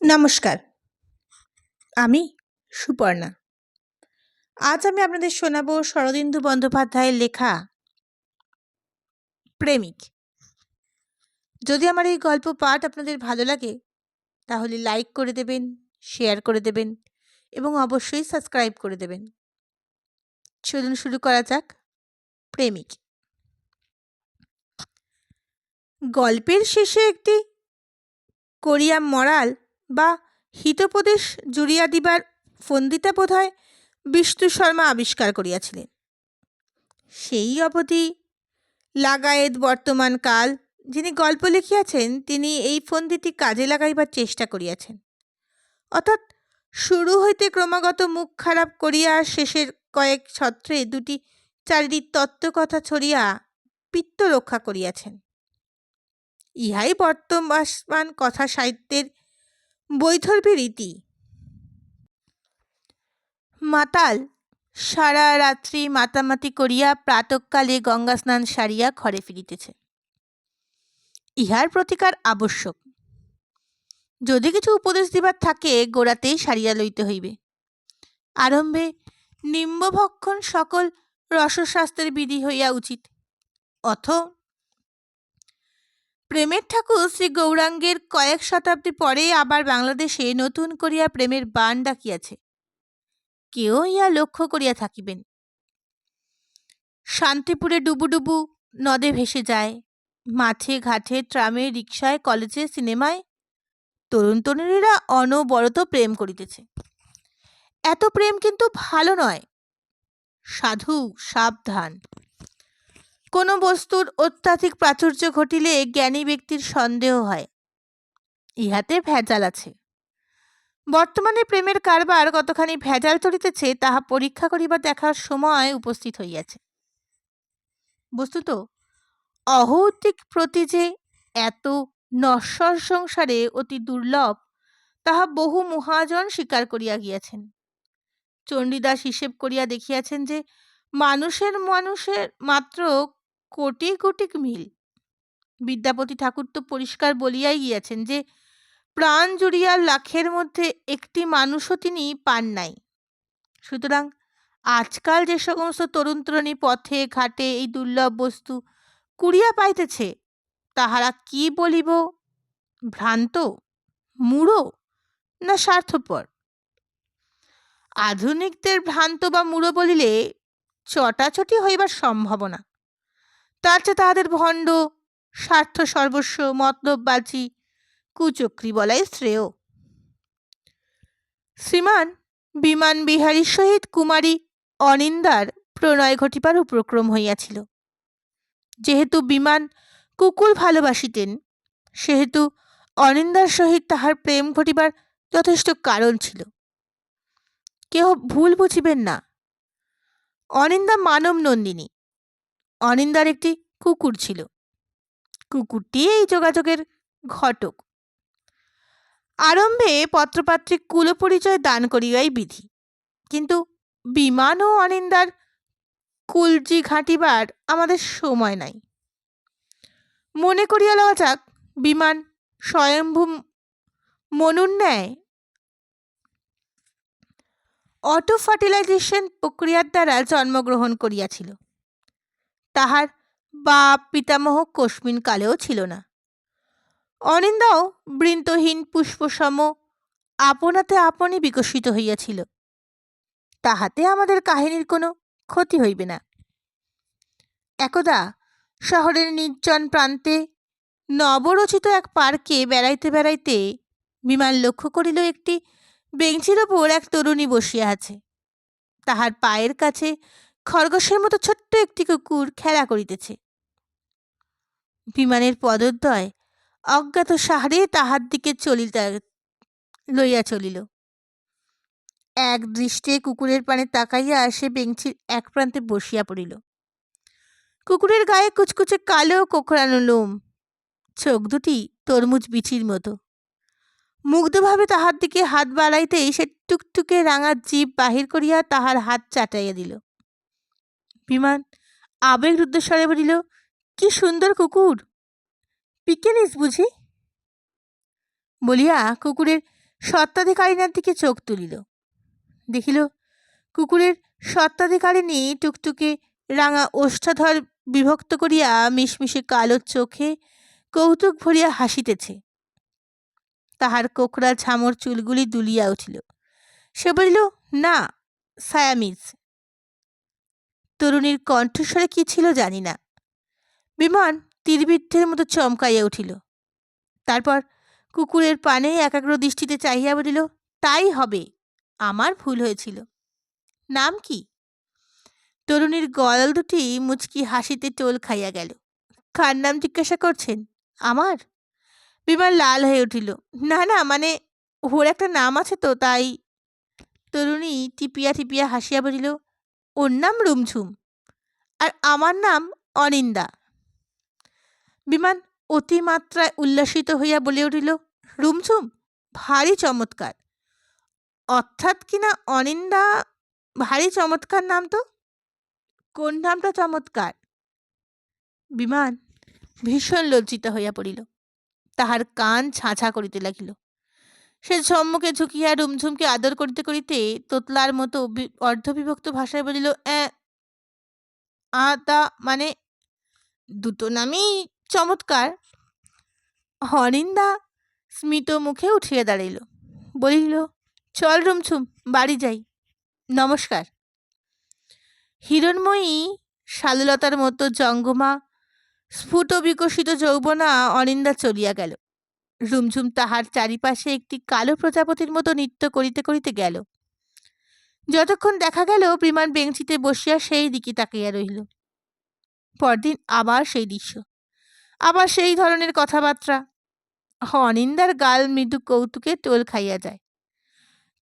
নমস্কার, আমি সুপর্ণা। আজ আমি আপনাদের শোনাবো শরদিন্দু বন্দ্যোপাধ্যায়ের লেখা প্রেমিক। যদি আমার এই গল্প পাঠ আপনাদের ভালো লাগে তাহলে লাইক করে দেবেন, শেয়ার করে দেবেন এবং অবশ্যই সাবস্ক্রাইব করে দেবেন। চলুন শুরু করা যাক। প্রেমিক। গল্পের শেষে একটি করিয়া মরাল বা হিতোপদেশ জুড়িয়া দিবার ফন্দিতা বোধহয় বিষ্ণু শর্মা আবিষ্কার করিয়াছিলেন। সেই অবধি লাগায়েত বর্তমান কাল যিনি গল্প লিখিয়াছেন তিনি এই ফন্দিটি কাজে লাগাইবার চেষ্টা করিয়াছেন, অর্থাৎ শুরু হইতে ক্রমাগত মুখ খারাপ করিয়া শেষের কয়েক ছত্রে দুটি চারিটি তত্ত্বকথা ছড়িয়া পিত্ত রক্ষা করিয়াছেন। ইহাই বর্তমান কথা সাহিত্যের বৈধর্ভী রীতি। মাতাল সারা রাত্রি মাতামাতি করিয়া প্রাতঃকালে গঙ্গা স্নান সারিয়া ঘরে ফিরিতেছে। ইহার প্রতিকার আবশ্যক। যদি কিছু উপদেশ দিবার থাকে গোড়াতেই সারিয়া লইতে হইবে। আরম্ভে নিম্বভক্ষণ সকল রসশাস্ত্রের বিধি হইয়া উচিত। অথ প্রেমের ঠাকুর শ্রী গৌরাঙ্গের কয়েক শতাব্দী পরে আবার বাংলাদেশে নতুন করিয়া প্রেমের বাণ ডাকিয়াছে, কেউ ইহা লক্ষ্য করিয়া থাকিবেন। শান্তিপুরে ডুবুডুবু নদে ভেসে যায়, মাঠে ঘাটে ট্রামে রিকশায় কলেজে সিনেমায় তরুণ তরুণীরা অনবরত প্রেম করিতেছে। এত প্রেম কিন্তু ভালো নয়। সাধু সাবধান। কোনো বস্তুর অত্যাধিক প্রাচুর্য ঘটিলে জ্ঞানী ব্যক্তির সন্দেহ হয়, ইহাতে ভেজাল আছে। বর্তমানে প্রেমের কারবার কতখানি ভেজাল চলিতেছে তাহা পরীক্ষা করিবার দেখার সময় উপস্থিত হইয়াছে। বস্তুত অহৌতিক প্রতি যে এত নশ্বর সংসারে অতি দুর্লভ তাহা বহু মহাজন স্বীকার করিয়া গিয়াছেন। চণ্ডীদাস হিসেব করিয়া দেখিয়াছেন যে মানুষের মাত্র কোটি কোটি মিল। বিদ্যাপতি ঠাকুর তো পরিষ্কার বলিয়াই গিয়াছেন যে প্রাণ জুড়িয়া লাখের মধ্যে একটি মানুষও তিনি পান নাই। সুতরাং আজকাল যে সমস্ত তরুণ তরুণী পথে ঘাটে এই দুর্লভ বস্তু কুড়িয়া পাইতেছে তাহারা কি বলিব, ভ্রান্ত, মূঢ় না স্বার্থপর? আধুনিকদের ভ্রান্ত বা মূঢ় বলিলে চটাচটি হইবার সম্ভাবনা, তার চেয়ে তাহাদের ভণ্ড, স্বার্থ সর্বস্ব, মতলববাজি, কুচক্রী বলাই শ্রেয়। শ্রীমান বিমান বিহারীর সহিত কুমারী অনিন্দার প্রণয় ঘটিবার উপক্রম হইয়াছিল। যেহেতু বিমান কুকুর ভালোবাসিতেন সেহেতু অনিন্দার সহিত তাহার প্রেম ঘটিবার যথেষ্ট কারণ ছিল। কেহ ভুল বুঝিবেন না, অনিন্দা মানব নন্দিনী। অনিন্দার একটি কুকুর ছিল, কুকুরটি এই যোগাযোগের ঘটক। আরম্ভে পত্রপাত্রিক কুলপরিচয় দান করিয়াই বিধি, কিন্তু বিমান ও অনিন্দার কুলজি ঘাঁটিবার আমাদের সময় নাই। মনে করিয়া লওয়া যাক বিমান স্বয়ম্ভু মনুর ন্যায় অটো ফার্টিলাইজেশন প্রক্রিয়ার দ্বারা জন্মগ্রহণ করিয়াছিল। তাহার বাপ পিতামহ কস্মিন কালেও ছিল না। অনিন্দাও বৃন্তহীন পুষ্পসম আপনাতে আপনি বিকশিত হইয়াছিল। তাহাতে আমাদের কাহিনীর কোনো ক্ষতি হইবে না। একদা শহরের নির্জন প্রান্তে নবরচিত এক পার্কে বেড়াইতে বেড়াইতে বিমান লক্ষ্য করিল একটি বেঞ্চির ওপর এক তরুণী বসিয়া আছে। তাহার পায়ের কাছে খরগোশের মতো ছোট্ট একটি কুকুর খেলা করিতেছে। বিমানের পদদ্বয় অজ্ঞাত সাহারে তাহার দিকে লইয়া চলিল। এক দৃষ্টে কুকুরের পানে তাকাইয়া সে বেঞ্চির এক প্রান্তে বসিয়া পড়িল। কুকুরের গায়ে কুচকুচে কালো কোঁকড়ানো লোম, চোখ দুটি তরমুজ বিচির মতো। মুগ্ধভাবে তাহার দিকে হাত বাড়াইতেই সে টুকটুকে রাঙা জিভ বাহির করিয়া তাহার হাত চাটাইয়া দিল। বিমান আবেগরুদ্ধ স্বরে বলিল, কি সুন্দর কুকুর, পিকে নিস বুঝি? বলিয়া কুকুরের স্বত্বাধিকারিণীর দিকে চোখ তুলিল, দেখিল কুকুরের স্বত্বাধিকারিণী টুকটুকে রাঙা ওষ্ঠাধর বিভক্ত করিয়া মিশমিশে কালো চোখে কৌতুক ভরিয়া হাসিতেছে। তাহার কোকড়া ঝামর চুলগুলি দুলিয়া উঠিল। সে বলিল, না, সায়ামিজ। তরুণীর কণ্ঠস্বরে কি ছিল জানি না। বিমান তীরবিদ্ধের মতো চমকাইয়া উঠিল। তারপর কুকুরের পানে একাগ্র দৃষ্টিতে চাহিয়া বলিল, তাই হবে, আমার ভুল হয়েছিল। নাম কি? তরুণীর গল দুটি মুচকি হাসিতে টোল খাইয়া গেল। কার নাম জিজ্ঞাসা করছেন? আমার? বিমান লাল হয়ে উঠিল। না না, মানে ওর একটা নাম আছে তো, তাই। তরুণী টিপিয়া টিপিয়া হাসিয়া বলিল, ওর নাম রুমঝুম, আর আমার নাম অনিন্দা। বিমান অতিমাত্রায় উল্লাসিত হইয়া বলে উঠিল, রুমঝুম ভারী চমৎকার। অর্থাৎ কিনা অনিন্দা ভারী চমৎকার নাম তো। কোন নামটা চমৎকার? বিমান ভীষণ লজ্জিত হইয়া পড়িল। তাহার কান ঝাঁঝা করিতে লাগিল। সে সম্মুখে ঝুঁকিয়া রুমঝুমকে আদর করিতে করিতে তোতলার মতো অর্ধবিভক্ত ভাষায় বলিল, তা মানে দুটো নামই চমৎকার। অনিন্দা স্মিত মুখে উঠিয়া দাঁড়াইল, বলিল, চল রুমঝুম, বাড়ি যাই, নমস্কার। হিরণময়ী শাললতার মতো জঙ্গমা স্ফুট বিকশিত যৌবনা অনিন্দা চলিয়া গেল। রুমঝুম তাহার চারিপাশে একটি কালো প্রজাপতির মতো নৃত্য করিতে করিতে গেল। যতক্ষণ দেখা গেল বিমান বেঞ্চিতে বসিয়া সেই দিকে তাকাইয়া রহিল। পরদিন আবার সেই দৃশ্য, আবার সেই ধরনের কথাবার্তা। অনিন্দার গাল মৃদু কৌতুকে টোল খাইয়া যায়।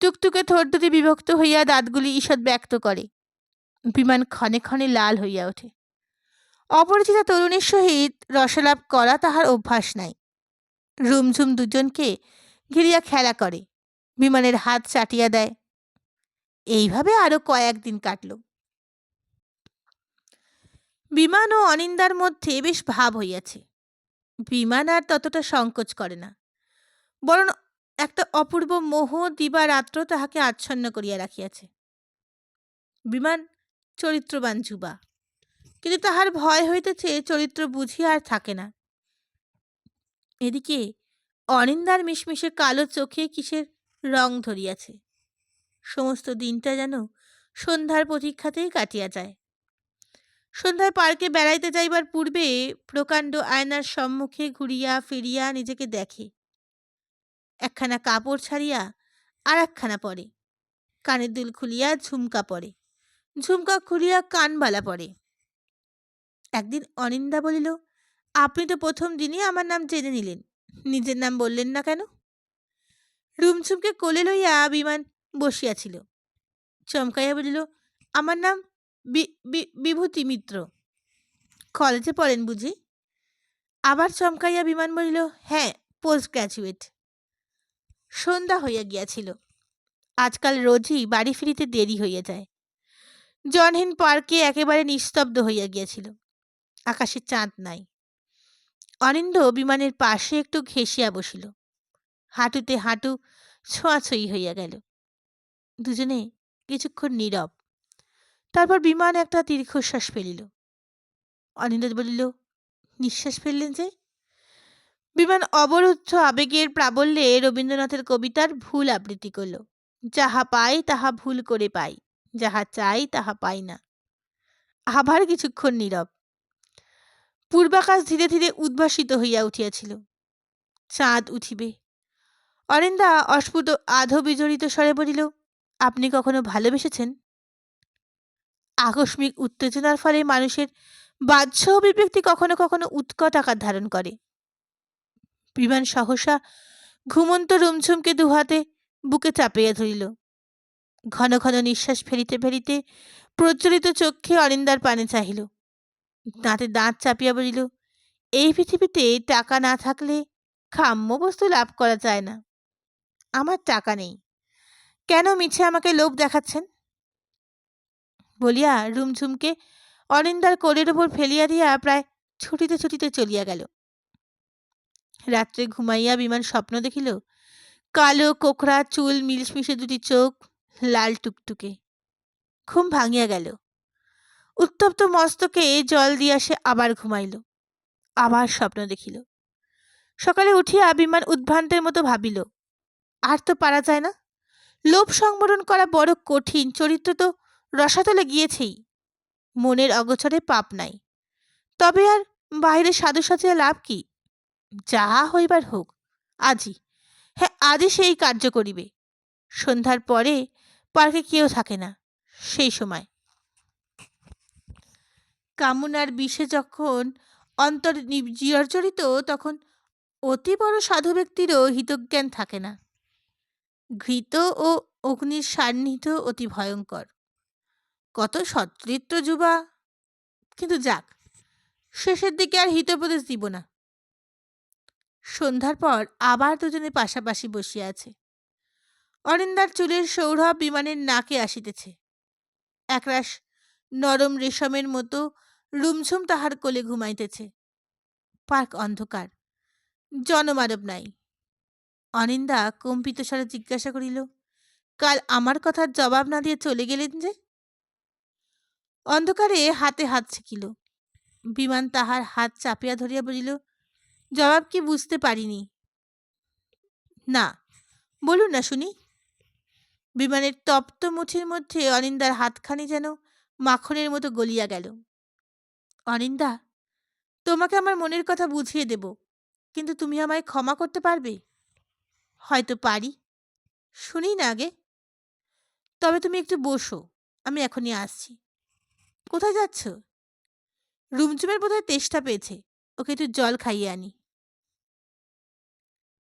টুকটুকে ঠোঁট দুটি বিভক্ত হইয়া দাঁতগুলি ঈষৎ ব্যক্ত করে। বিমান ক্ষণে ক্ষণে লাল হইয়া ওঠে। অপরিচিতা তরুণীর সহিত রসালাপ করা তাহার অভ্যাস নাই। রুমঝুম দুজনকে ঘিরিয়া খেলা করে, বিমানের হাত চাটিয়া দেয়। এইভাবে আরো কয়েকদিন কাটল। বিমান ও অনিন্দার মধ্যে বেশ ভাব হইয়াছে। বিমান আর ততটা সংকোচ করে না, বরং একটা অপূর্ব মোহ দিবারাত্র তাহাকে আচ্ছন্ন করিয়া রাখিয়াছে। বিমান চরিত্রবান যুবা, কিন্তু তাহার ভয় হইতেছে চরিত্র বুঝিয়া আর থাকে না। এদিকে অনিন্দার মিশমিশে কালো চোখে কিসের রং ধরিয়াছে। সমস্ত দিনটা যেন সন্ধ্যার প্রতীক্ষাতেই কাটিয়া যায়। সন্ধ্যায় পার্কে বেড়াইতে যাইবার পূর্বে প্রকাণ্ড আয়নার সম্মুখে ঘুরিয়া ফিরিয়া নিজেকে দেখে। একখানা কাপড় ছাড়িয়া আর একখানা পরে, কানের দুল খুলিয়া ঝুমকা পরে, ঝুমকা খুলিয়া কানবালা পরে। একদিন অনিন্দা বলিল, আপনি তো প্রথম দিনই আমার নাম জেনে নিলেন, নিজের নাম বললেন না কেন? রুমঝুমকে কোলে লইয়া বিমান বসিয়াছিল। চমকাইয়া বলিল, আমার নাম বিভূতি মিত্র। কলেজে পড়েন বুঝি? আবার চমকাইয়া বিমান বলিল, হ্যাঁ, পোস্ট গ্র্যাজুয়েট। সন্ধ্যা হইয়া গিয়াছিল। আজকাল রোজই বাড়ি ফিরিতে দেরি হইয়া যায়। জনহীন পার্কে একেবারে নিস্তব্ধ হইয়া গিয়াছিল। আকাশে চাঁদ নাই। অনিন্দ বিমানের পাশে একটু ঘেঁষিয়া বসিল। হাঁটুতে হাঁটু ছোঁয়াছুঁই হইয়া গেল। দুজনে কিছুক্ষণ নীরব। তারপর বিমান একটা দীর্ঘশ্বাস ফেলিল। অনিন্দ বলিল, নিঃশ্বাস ফেললেন যে? বিমান অবরুদ্ধ আবেগের প্রাবল্যে রবীন্দ্রনাথের কবিতার ভুল আবৃত্তি করল। যাহা পাই তাহা ভুল করে পাই, যাহা চাই তাহা পাই না। আবার কিছুক্ষণ নীরব। পূর্বাকাশ ধীরে ধীরে উদ্ভাসিত হইয়া উঠিয়াছিল। চাঁদ উঠিবে। অনিন্দা অস্ফুট আধো বিজড়িত স্বরে বলিল, আপনি কখনো ভালোবেসেছেন? আকস্মিক উত্তেজনার ফলে মানুষের বাহ্য অভিব্যক্তি কখনো কখনো উৎকট আকার ধারণ করে। বিমান সহসা ঘুমন্ত রুমঝুমকে দুহাতে বুকে চাপিয়া ধরিল। ঘন ঘন নিঃশ্বাস ফেলিতে ফেলিতে প্রজ্বলিত চক্ষে অনিন্দার পানে চাহিল। দাঁতে দাঁত চাপিয়া বলিল, এই পৃথিবীতে টাকা না থাকলে কাম্য বস্তু লাভ করা যায় না। আমার টাকা নেই, কেন মিছে আমাকে লোভ দেখাচ্ছেন? বলিয়া রুমঝুমকে অনিন্দার কোলের ওপর ফেলিয়া দিয়া প্রায় ছুটিতে ছুটিতে চলিয়া গেল। রাত্রে ঘুমাইয়া বিমান স্বপ্ন দেখিল, কালো কোকড়া চুল, মিলমিশে দুটি চোখ, লাল টুকটুকে। ঘুম ভাঙিয়া গেল। উত্তপ্ত মস্তকে জল দিয়া সে আবার ঘুমাইল। আবার স্বপ্ন দেখিল। সকালে উঠিয়া বিমান উদ্ভ্রান্তের মতো ভাবিল, আর তো পারা যায় না। লোভ সংবরণ করা বড় কঠিন, চরিত্র তো রসাতলে গিয়েছেই। মনের অগোচরে পাপ নাই, তবে আর বাইরে সাধু সাজিয়া লাভ কি? যাহা হইবার হোক, আজই, হ্যাঁ আজই সেই কার্য করিবে। সন্ধ্যার পরে পার্কে কেউ থাকে না। সেই সময় কামনার বিষে যখন অন্তর জর্জরিত, তখন অতি বড় সাধু ব্যক্তিরও হিতজ্ঞান থাকে না। ঘৃত ও অগ্নির সান্নিধ্য অতি ভয়ঙ্কর। কত সচ্চরিত্র যুবা! কিন্তু যাক, শেষের দিকে আর হিতোপদেশ দিব না। সন্ধ্যার পর আবার দুজনে পাশাপাশি বসিয়া আছে। অনিন্দার চুলের সৌরভ বিমানের নাকে আসিতেছে। একরাশ নরম রেশমের মতো রুমঝুম তাহার কোলে ঘুমাইতেছে। পার্ক অন্ধকার, জনমানব নাই। অনিন্দা কম্পিত স্বরে জিজ্ঞাসা করিল, কাল আমার কথার জবাব না দিয়ে চলে গেলেন যে? অন্ধকারে হাতে হাত ছেকিল। বিমান তাহার হাত চাপিয়া ধরিয়া বলিল, জবাব কি বুঝতে পারিনি। না, বলুন না শুনি। বিমানের তপ্ত মুঠির মধ্যে অনিন্দার হাতখানি যেন মাখনের মতো গলিয়া গেল। অনিন্দা, তোমাকে আমার মনের কথা বুঝিয়ে দেব, কিন্তু তুমি আমায় ক্ষমা করতে পারবে? হয়তো পারি। শুনি না আগে। তবে তুমি একটু বসো, আমি এখনই আসছি। কোথায় যাচ্ছ? রুমঝুমের বোধহয় তেষ্টা পেয়েছে, ওকে একটু জল খাইয়ে আনি।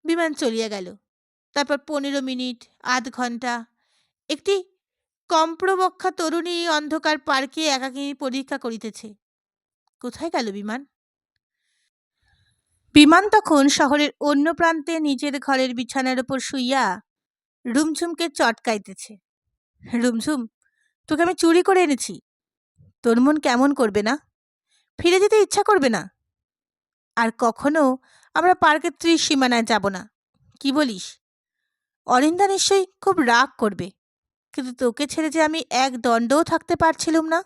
বিমান চলিয়া গেল। তারপর 15 মিনিট, আধ ঘণ্টা একটি কম্প্রবক্ষা তরুণী অন্ধকার পার্কে একাকিনী পরীক্ষা করিতেছে। কোথায় গেল বিমান? বিমান তখন শহরের অন্য প্রান্তে নিজের ঘরের বিছানার উপর শুইয়া রুমঝুমকে চটকাইতেছে। রুমঝুম, তোকে আমি চুরি করে এনেছি। তোর মন কেমন করবে না? ফিরে যেতে ইচ্ছা করবে না? আর কখনো আমরা পার্কের ত্রিসীমানায় যাব না। কি বলিস? অরিন্দা নিশ্চয়ই খুব রাগ করবে, কিন্তু তোকে ছেড়ে যে আমি এক দণ্ডও থাকতে পারছিলুম না।